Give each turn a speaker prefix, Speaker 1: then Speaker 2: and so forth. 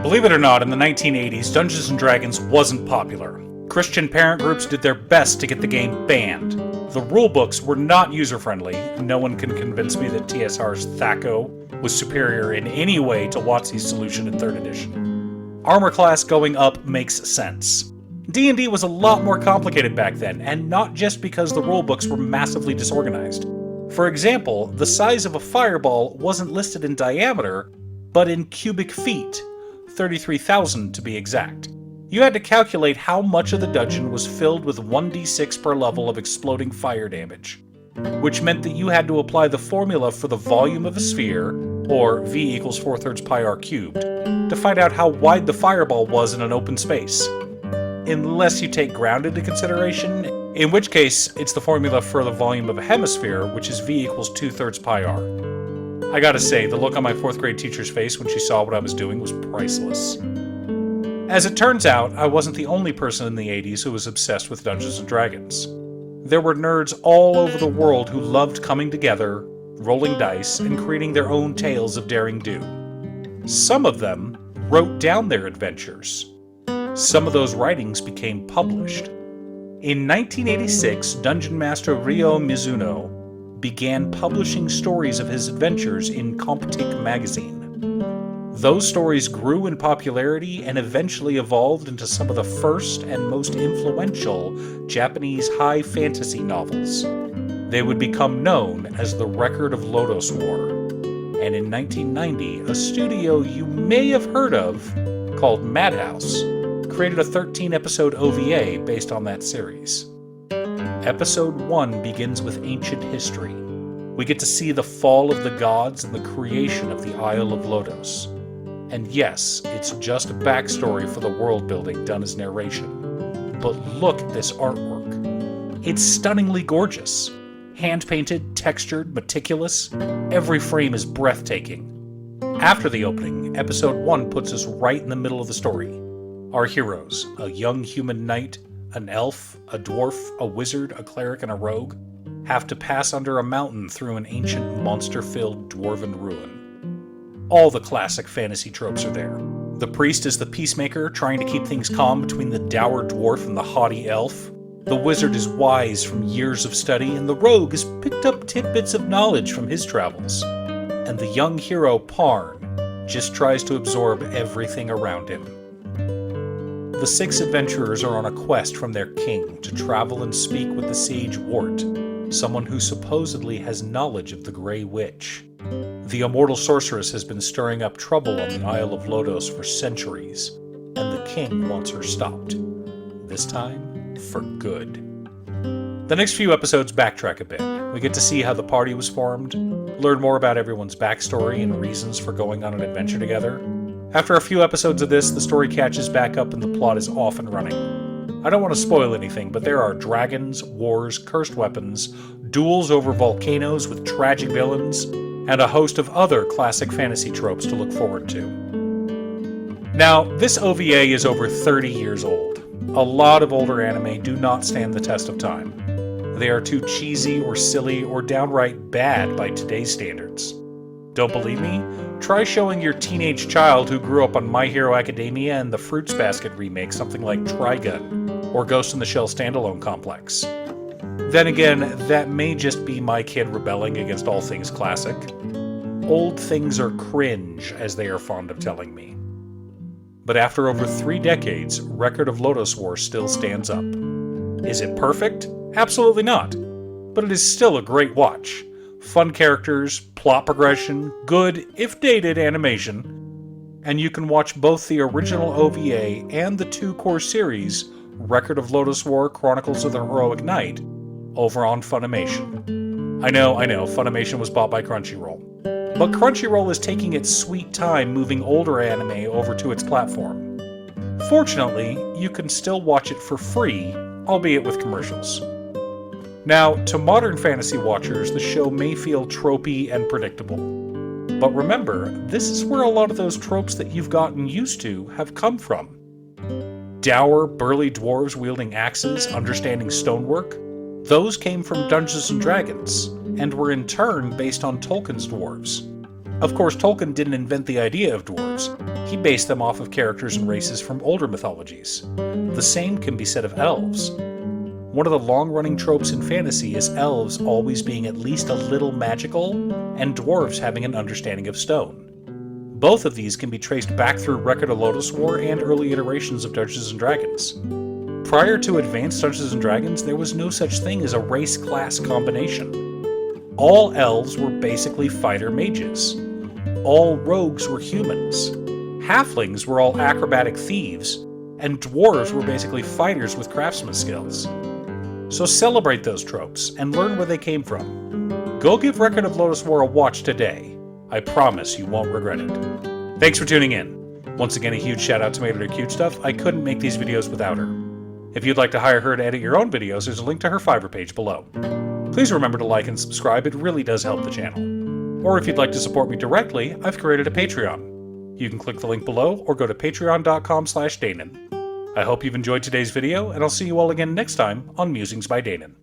Speaker 1: Believe it or not, in the 1980s, Dungeons & Dragons wasn't popular. Christian parent groups did their best to get the game banned. The rulebooks were not user-friendly. No one can convince me that TSR's THAC0 was superior in any way to WotC's solution in 3rd edition. Armor class going up makes sense. D&D was a lot more complicated back then, and not just because the rulebooks were massively disorganized. For example, the size of a fireball wasn't listed in diameter, but in cubic feet, 33,000 to be exact. You had to calculate how much of the dungeon was filled with 1d6 per level of exploding fire damage, which meant that you had to apply the formula for the volume of a sphere, or V equals 4/3 pi r cubed, to find out how wide the fireball was in an open space. Unless you take ground into consideration, in which case it's the formula for the volume of a hemisphere, which is V equals 2/3 pi r. I gotta say, the look on my 4th grade teacher's face when she saw what I was doing was priceless. As it turns out, I wasn't the only person in the 80s who was obsessed with Dungeons & Dragons. There were nerds all over the world who loved coming together, rolling dice, and creating their own tales of daring do. Some of them wrote down their adventures. Some of those writings became published. In 1986, Dungeon Master Ryo Mizuno began publishing stories of his adventures in Comptique magazine. Those stories grew in popularity and eventually evolved into some of the first and most influential Japanese high fantasy novels. They would become known as the Record of Lodoss War. And in 1990, a studio you may have heard of, called Madhouse, created a 13-episode OVA based on that series. Episode 1 begins with ancient history. We get to see the fall of the gods and the creation of the Isle of Lodoss. And yes, it's just a backstory for the world building done as narration. But look at this artwork. It's stunningly gorgeous. Hand-painted, textured, meticulous. Every frame is breathtaking. After the opening, episode 1 puts us right in the middle of the story. Our heroes, a young human knight, an elf, a dwarf, a wizard, a cleric, and a rogue, have to pass under a mountain through an ancient monster-filled dwarven ruin. All the classic fantasy tropes are there. The priest is the peacemaker, trying to keep things calm between the dour dwarf and the haughty elf. The wizard is wise from years of study, and the rogue has picked up tidbits of knowledge from his travels. And the young hero, Parn, just tries to absorb everything around him. The 6 adventurers are on a quest from their king to travel and speak with the sage Wart, someone who supposedly has knowledge of the Grey Witch. The immortal sorceress has been stirring up trouble on the Isle of Lodoss for centuries, and the king wants her stopped. This time, for good. The next few episodes backtrack a bit. We get to see how the party was formed, learn more about everyone's backstory and reasons for going on an adventure together. After a few episodes of this, the story catches back up and the plot is off and running. I don't want to spoil anything, but there are dragons, wars, cursed weapons, duels over volcanoes with tragic villains, and a host of other classic fantasy tropes to look forward to. Now, this OVA is over 30 years old. A lot of older anime do not stand the test of time. They are too cheesy or silly or downright bad by today's standards. Don't believe me? Try showing your teenage child who grew up on My Hero Academia and the Fruits Basket remake something like Trigun, or Ghost in the Shell Standalone Complex. Then again, that may just be my kid rebelling against all things classic. Old things are cringe, as they are fond of telling me. But after over 3 decades, Record of Lodoss War still stands up. Is it perfect? Absolutely not. But it is still a great watch. Fun characters, plot progression, good, if dated, animation. And you can watch both the original OVA and the 2 core series, Record of Lodoss War Chronicles of the Heroic Knight, over on Funimation. I know, Funimation was bought by Crunchyroll. But Crunchyroll is taking its sweet time moving older anime over to its platform. Fortunately, you can still watch it for free, albeit with commercials. Now, to modern fantasy watchers, the show may feel tropey and predictable. But remember, this is where a lot of those tropes that you've gotten used to have come from. Dour, burly dwarves wielding axes, understanding stonework, those came from Dungeons & Dragons, and were in turn based on Tolkien's dwarves. Of course, Tolkien didn't invent the idea of dwarves. He based them off of characters and races from older mythologies. The same can be said of elves. One of the long-running tropes in fantasy is elves always being at least a little magical, and dwarves having an understanding of stone. Both of these can be traced back through Record of Lodoss War and early iterations of Dungeons & Dragons. Prior to Advanced Dungeons & Dragons, there was no such thing as a race-class combination. All elves were basically fighter mages. All rogues were humans. Halflings were all acrobatic thieves, and dwarves were basically fighters with craftsman skills. So celebrate those tropes, and learn where they came from. Go give Record of Lodoss War a watch today. I promise you won't regret it. Thanks for tuning in. Once again, a huge shout out to Made Her Cute Stuff. I couldn't make these videos without her. If you'd like to hire her to edit your own videos, there's a link to her Fiverr page below. Please remember to like and subscribe, it really does help the channel. Or if you'd like to support me directly, I've created a Patreon. You can click the link below or go to patreon.com/Danon. I hope you've enjoyed today's video, and I'll see you all again next time on Musings by Danon.